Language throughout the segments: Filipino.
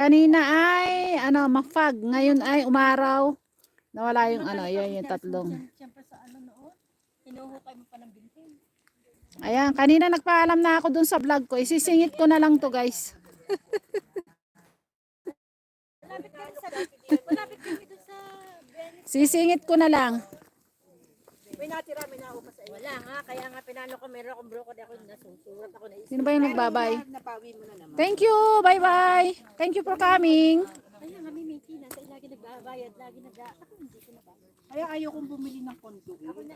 Kanina ay ano, mafag. Ngayon ay umaraw. Nawala yung ano, yan yung tatlong. Siyempre sa ano noon, hinuhukay mo pa ng bintin. Ayan, kanina nagpaalam na ako dun sa vlog ko. Isisingit ko na lang to, guys. Malapit kami doon sa Venice. Sisingit ko na lang. May natira, may naupa sa iyo. Wala nga, kaya nga pinano ko, meron akong broko ako nasusurat ako na isa. Sino ba yung nagbabay? Napawi mo na naman. Thank you. Bye-bye. Thank you for coming. Kaya nga may Mickey, nasa lagi nagbabayad, lagi ako hindi ko na ba. Kaya ayaw kong bumili ng kondo. Ako na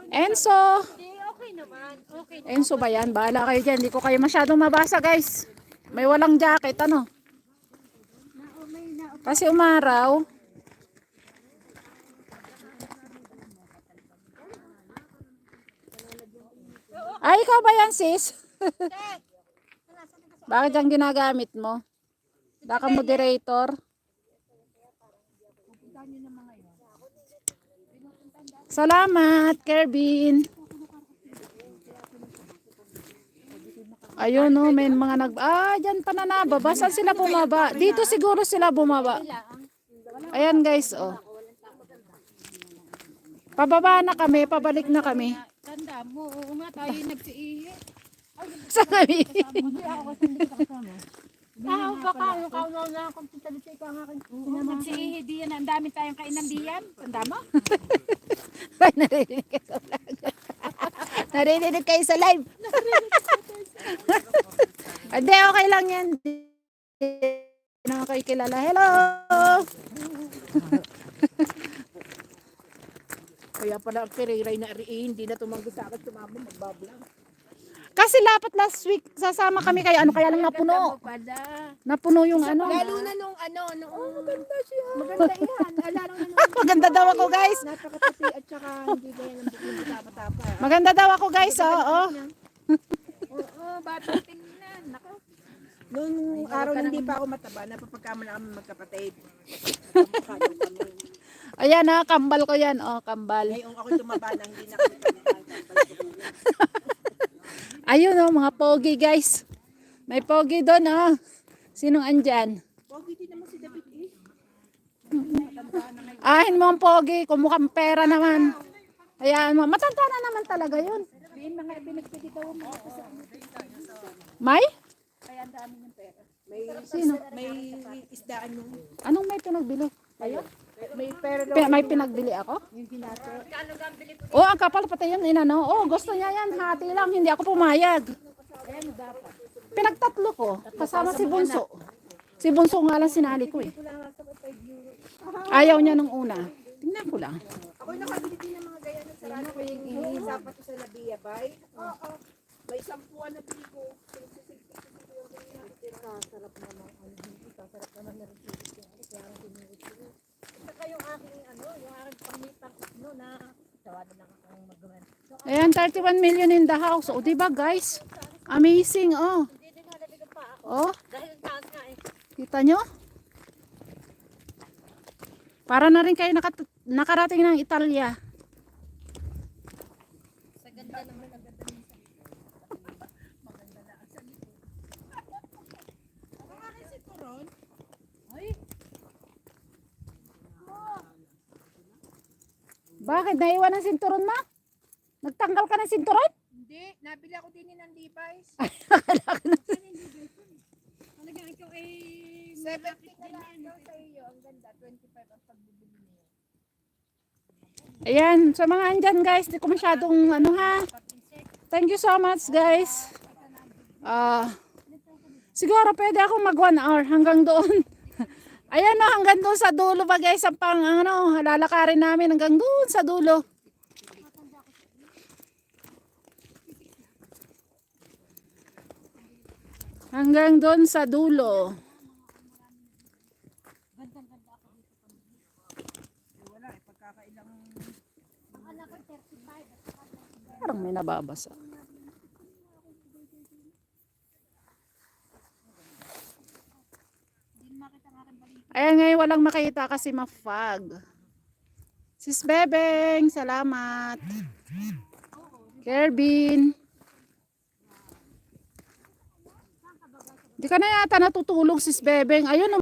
Enso. okay naman, okay naman. Enso ba yan? Bahala kayo dyan. Hindi ko kayo masyadong mabasa, guys. May walang jacket, ano? Kasi umaraw. Ay, ikaw ba yan, sis? Bakit yung ginagamit mo? Baka moderator. Salamat, Kerbin. Ayun, no, may mga dyan pa na nababa. Saan sila bumaba? Dito siguro sila bumaba. Ayan, guys, oh. Pababa na kami, pabalik na kami. Tanda mo, oo nga tayo nagsiihi. Sa kami. Baka yung kaunaw na akong pintalisi ka nga akin. Nagsiihi diyan, ang dami tayong kainan diyan. Tanda mo? Ay, narinig kayo sa vlog. Narinig kayo sa live. Hindi, okay lang yan. Hindi na kayo kilala. Hello! Kaya pala ang kiriray na hindi na tumanggi sa akin, tumama, magbablang. Kasi dapat last week sasama kami kayo. Ano kaya lang napuno? Napuno yung ano. Lalo na nung maganda siya. Maganda yan. Alala na nung Maganda daw ako, guys. napakatupi at saka hindi ganyan ang tapa-tapa. Maganda daw ako, guys. Oo. Oo, batang tingnan. Nako. Nung araw na hindi pa ako mataba, napapagkama na kami magkapatid. Ayan na, kambal ko yan. Oh, kambal. Ngayong ako tumaba na hindi na kami Ayun oh, mga pogi, guys. May pogi doon, oh. Sinong andyan? Pogi din naman si David eh. Ahin mo ang pogi, kumukhang pera naman. Hayaan mo, matanda na naman talaga yun. Yung mga pinagpili daw mo. May? Kaya ang dami ng pera. May isdaan nung. Anong may pinagbili? Kayo? May pera daw. May pinagbili ako? Yung ginato. Oh, ang kapal pati yun, inano. Oh, gusto niya yan, hati lang, hindi ako pumayag. Pinagtatlo ko, kasama si Bunso. Si Bunso nga lang sinali ko eh. Ayaw niya nung una. Tingnan ko lang. Ako'y nakabili din ng mga gaya ng sarado ko yung ihisapat ko sa Labia Bay. Oo. May 10 na bili ko. Sarap naman. Sarap naman na rin. Saka yung aking yung aking pangitang na tawado lang akong magawan. Ayan, 31 million in the house. O, diba guys? Amazing, oh. Hindi din nalabig pa ako. Oh, Dahil taas nga eh. kita nyo? Para na rin kayo nakarating ng Italia. Sa ganda naman ang ganda nito. Bakit? Naiwan ang sinturon mo? Nagtanggal ka ng sinturon? Hindi, nabili ako din ng Levi's. Talagang ikaw ay 70 na lang daw sa iyo. Ang ganda, 25 ang pagbibili niyo. Ayan, sa mga andyan guys, di ko masyadong ano ha. Thank you so much guys. Siguro pwede ako mag 1 hour hanggang doon. Ayan no, hanggang doon sa dulo ba guys, ang pang lalakarin namin hanggang doon sa dulo. Hanggang doon sa dulo. Parang may nababasa. Ayan ngayon walang makita kasi mafag. Sis Bebeng, salamat. Kerbin. Di ka na yata natutulog, sis Bebeng. Ayun,